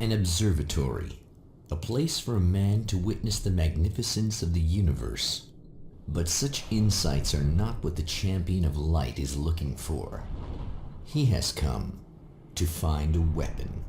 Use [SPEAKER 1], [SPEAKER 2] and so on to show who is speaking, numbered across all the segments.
[SPEAKER 1] An observatory, a place for a man to witness the magnificence of the universe. But such insights are not what the champion of light is looking for. He has come to find a weapon.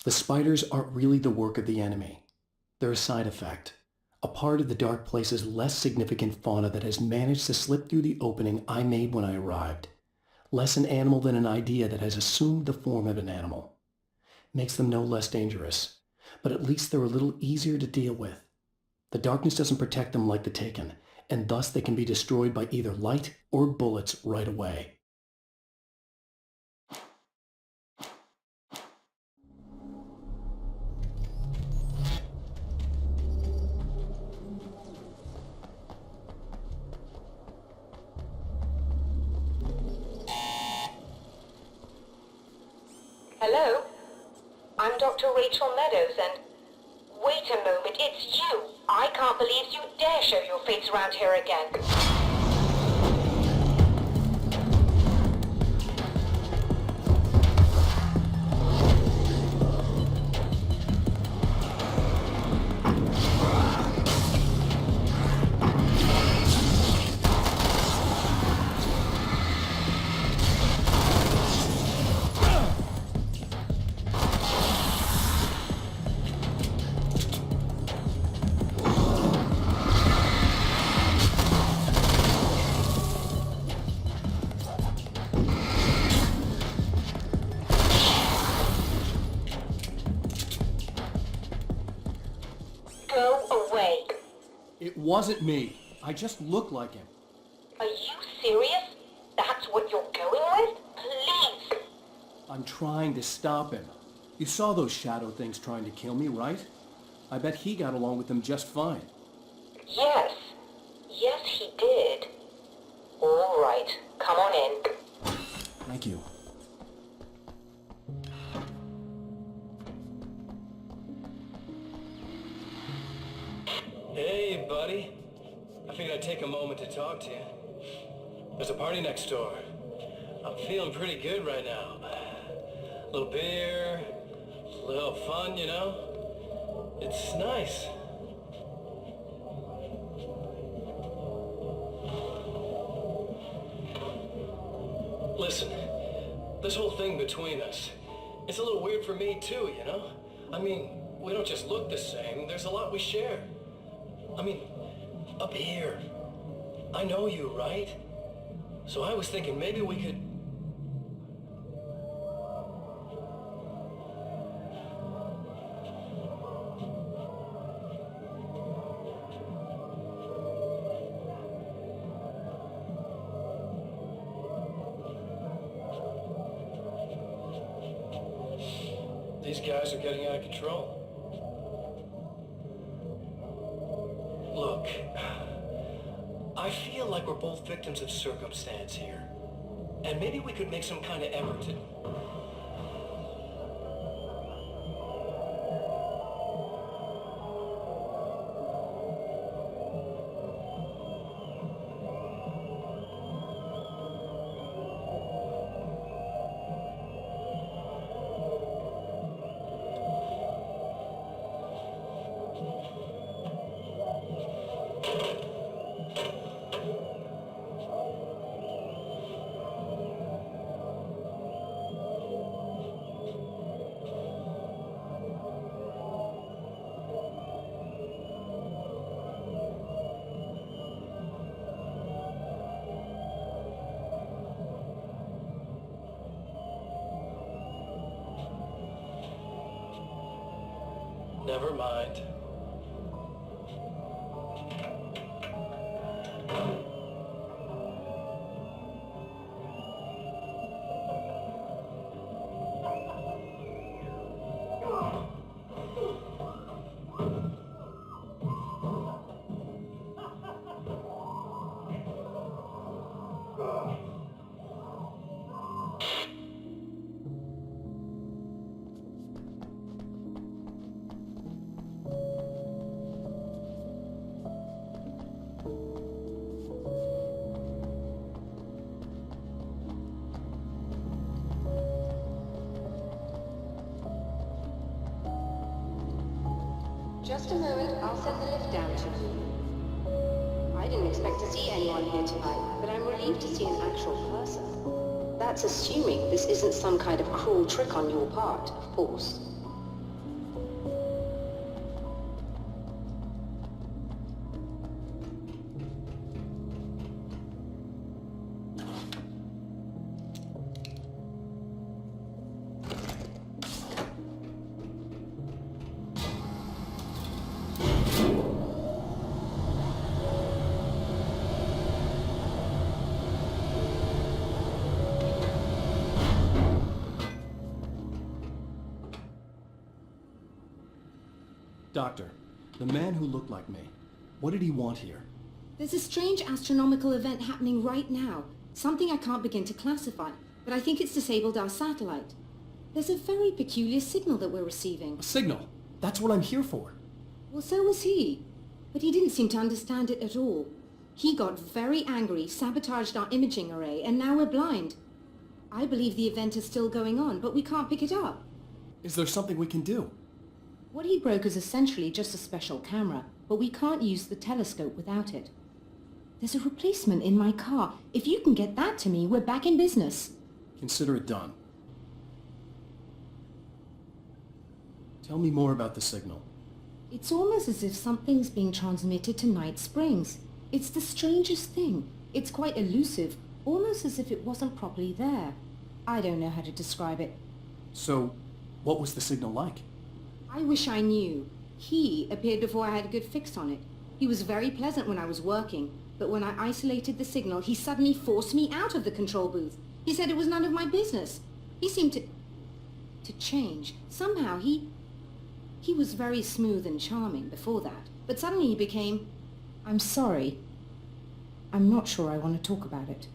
[SPEAKER 2] The spiders aren't really the work of the enemy. They're a side effect, a part of the Dark Place's less significant fauna that has managed to slip through the opening I made when I arrived. Less an animal than an idea that has assumed the form of an animal. Makes them no less dangerous, but at least they're a little easier to deal with. The darkness doesn't protect them like the Taken, and thus they can be destroyed by either light or bullets right away.
[SPEAKER 3] Hello? I'm Dr. Rachel Meadows, and... Wait a moment, it's you! I can't believe you dare show your face around here again. Go away.
[SPEAKER 2] It wasn't me. I just look like him.
[SPEAKER 3] Are you serious? That's what you're going with? Please!
[SPEAKER 2] I'm trying to stop him. You saw those shadow things trying to kill me, right? I bet he got along with them just fine.
[SPEAKER 3] Yes. Yes, he did. All right. Come on in.
[SPEAKER 2] Thank you.
[SPEAKER 4] Hey, buddy. I figured I'd take a moment to talk to you. There's a party next door. I'm feeling pretty good right now. A little beer, a little fun, you know? It's nice. Listen, this whole thing between us, it's a little weird for me too, you know? I mean, we don't just look the same, there's a lot we share. I mean, up here, I know you, right? So I was thinking maybe we could... these guys are getting out of control. Look, I feel like we're both victims of circumstance here. And maybe we could make some kind of effort to... Never mind.
[SPEAKER 3] Just a moment, I'll send the lift down to you. I didn't expect to see anyone here tonight, but I'm relieved to see an actual person. That's assuming this isn't some kind of cruel trick on your part, of course.
[SPEAKER 2] Doctor, the man who looked like me, what did he want here?
[SPEAKER 5] There's a strange astronomical event happening right now. Something I can't begin to classify, but I think it's disabled our satellite. There's a very peculiar signal that we're receiving.
[SPEAKER 2] A signal? That's what I'm here for.
[SPEAKER 5] Well, so was he. But he didn't seem to understand it at all. He got very angry, sabotaged our imaging array, and now we're blind. I believe the event is still going on, but we can't pick it up.
[SPEAKER 2] Is there something we can do?
[SPEAKER 5] What he broke is essentially just a special camera, but we can't use the telescope without it. There's a replacement in my car. If you can get that to me, we're back in business.
[SPEAKER 2] Consider it done. Tell me more about the signal.
[SPEAKER 5] It's almost as if something's being transmitted to Night Springs. It's the strangest thing. It's quite elusive, almost as if it wasn't properly there. I don't know how to describe it.
[SPEAKER 2] So, what was the signal like?
[SPEAKER 5] I wish I knew. He appeared before I had a good fix on it. He was very pleasant when I was working, but when I isolated the signal, he suddenly forced me out of the control booth. He said it was none of my business. He seemed to change. Somehow he was very smooth and charming before that, but suddenly he became, I'm sorry. I'm not sure I want to talk about it.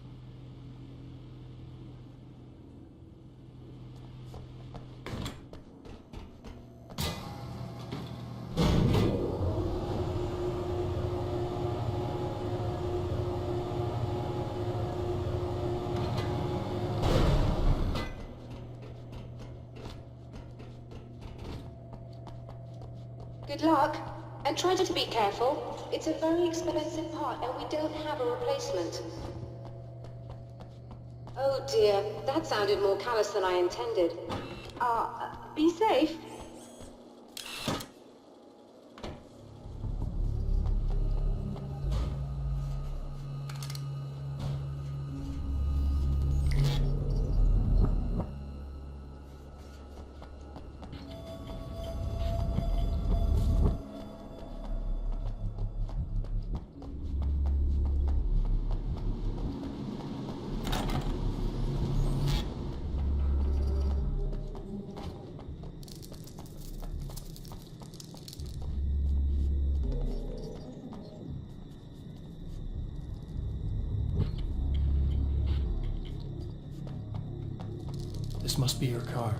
[SPEAKER 3] Good luck, and try to be careful. It's a very expensive part, and we don't have a replacement. Oh dear, that sounded more callous than I intended. Be safe.
[SPEAKER 2] must be your car.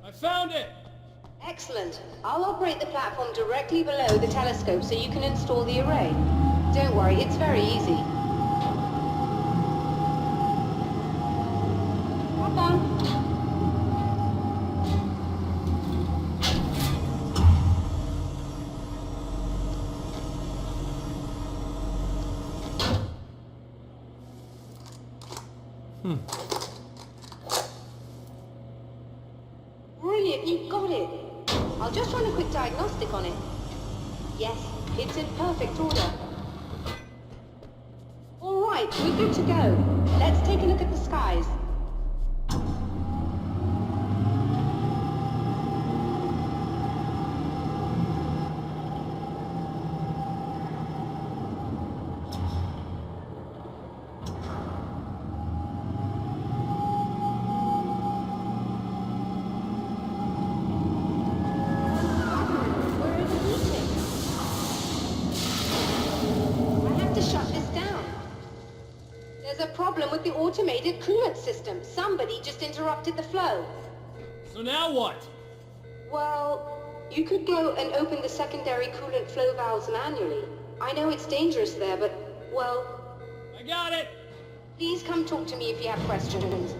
[SPEAKER 6] I found it!
[SPEAKER 3] Excellent. I'll operate the platform directly below the telescope so you can install the array. Don't worry, it's very easy. Hop on. Brilliant, you got it. I'll just run a quick diagnostic on it. Yes, it's in perfect order. All right, we're good to go. Let's take a look at the skies. With the automated coolant system. Somebody just interrupted the flow.
[SPEAKER 6] So now what?
[SPEAKER 3] Well, you could go and open the secondary coolant flow valves manually. I know it's dangerous there, but, well...
[SPEAKER 6] I got it!
[SPEAKER 3] Please come talk to me if you have questions.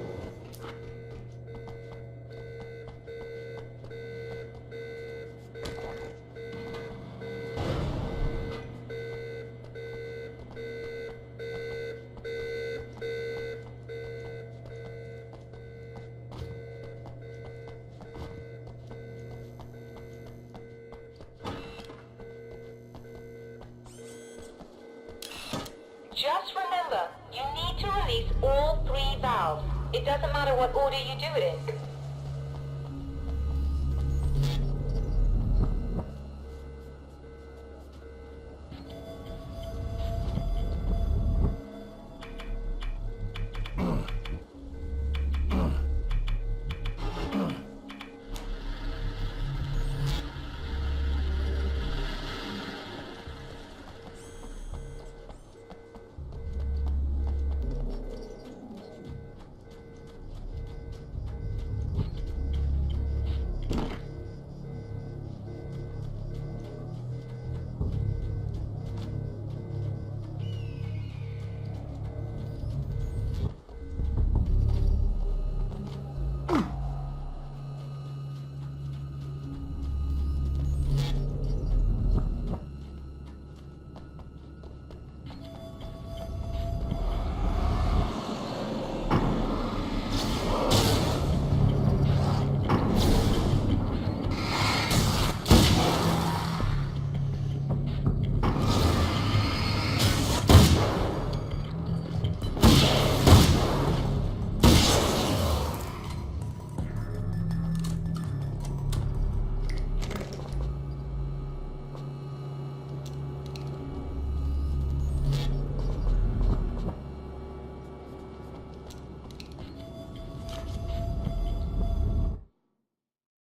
[SPEAKER 7] Just remember, you need to release all 3 valves. It doesn't matter what order you do it in.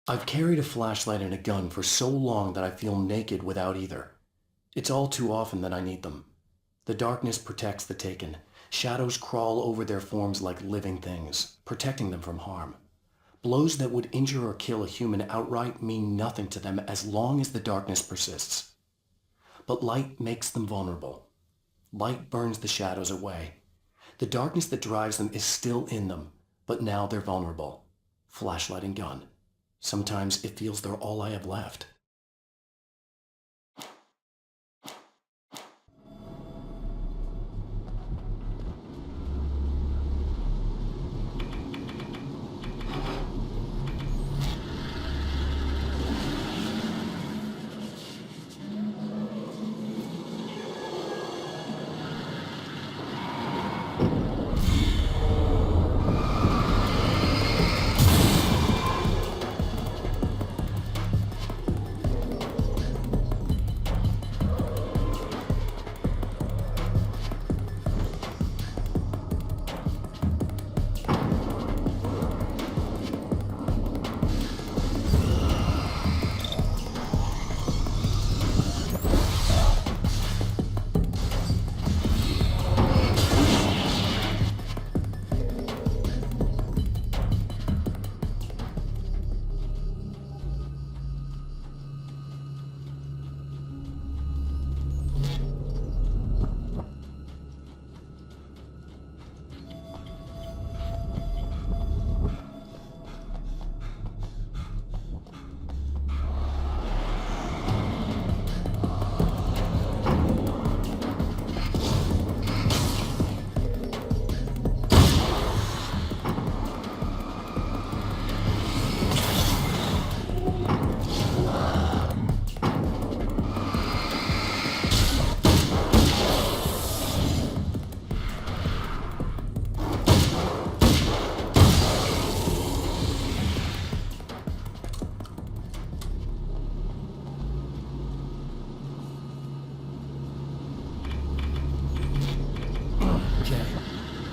[SPEAKER 2] I've carried a flashlight and a gun for so long that I feel naked without either. It's all too often that I need them. The darkness protects the taken. Shadows crawl over their forms like living things, protecting them from harm. Blows that would injure or kill a human outright mean nothing to them as long as the darkness persists. But light makes them vulnerable. Light burns the shadows away. The darkness that drives them is still in them, but now they're vulnerable. Flashlight and gun. Sometimes it feels they're all I have left.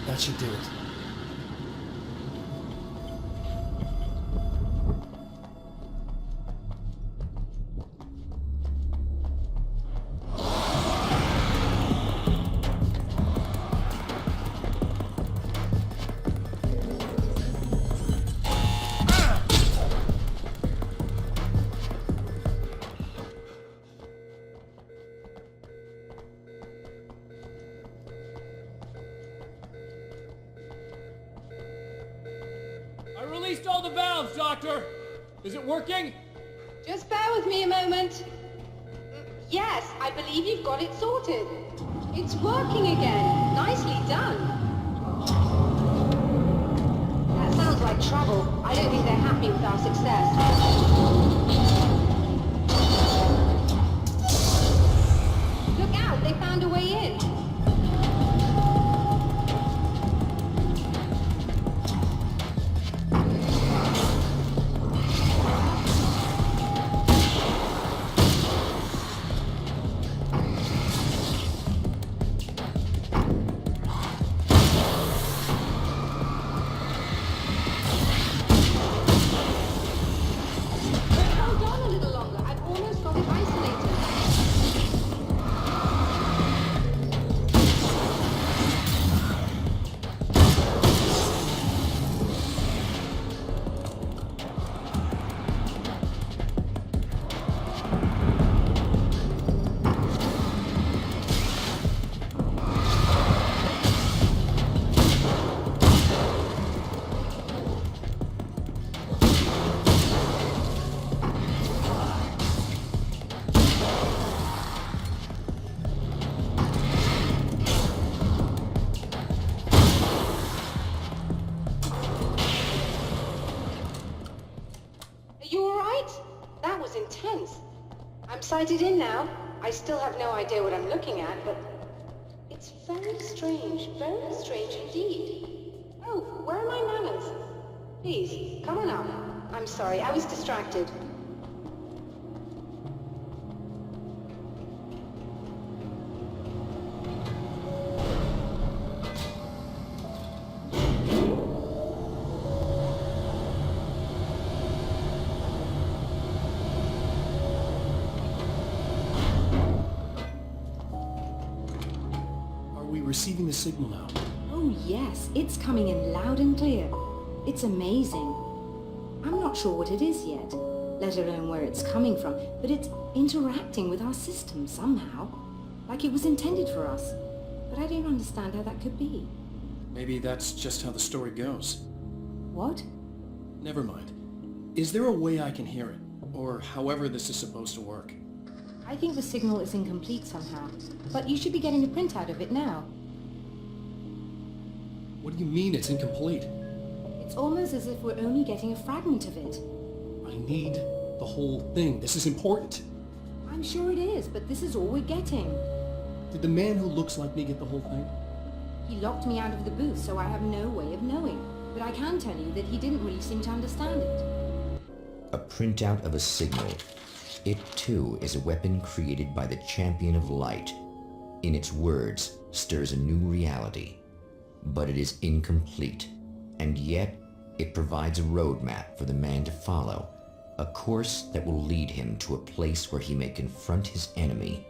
[SPEAKER 2] That should do it.
[SPEAKER 6] I released all the valves, Doctor! Is it working?
[SPEAKER 3] Just bear with me a moment. Yes, I believe you've got it sorted. It's working again. Nicely done. That sounds like trouble. I don't think they're happy with our success. Look out, they found a way in. I'm sighted in now. I still have no idea what I'm looking at, but it's very strange indeed. Oh, where are my manners? Please, come on up. I'm sorry, I was distracted.
[SPEAKER 2] we receiving the signal now?
[SPEAKER 5] Oh yes, it's coming in loud and clear. It's amazing. I'm not sure what it is yet, let alone where it's coming from, but it's interacting with our system somehow, like it was intended for us. But I don't understand how that could be.
[SPEAKER 2] Maybe that's just how the story goes.
[SPEAKER 5] What?
[SPEAKER 2] Never mind. Is there a way I can hear it? Or however this is supposed to work?
[SPEAKER 5] I think the signal is incomplete somehow, but you should be getting a printout of it now.
[SPEAKER 2] What do you mean it's incomplete?
[SPEAKER 5] It's almost as if we're only getting a fragment of it.
[SPEAKER 2] I need the whole thing. This is important.
[SPEAKER 5] I'm sure it is, but this is all we're getting.
[SPEAKER 2] Did the man who looks like me get the whole thing?
[SPEAKER 5] He locked me out of the booth, so I have no way of knowing. But I can tell you that he didn't really seem to understand it.
[SPEAKER 1] A printout of a signal. It too is a weapon created by the champion of light. In its words, stirs a new reality. But it is incomplete, and yet it provides a roadmap for the man to follow, a course that will lead him to a place where he may confront his enemy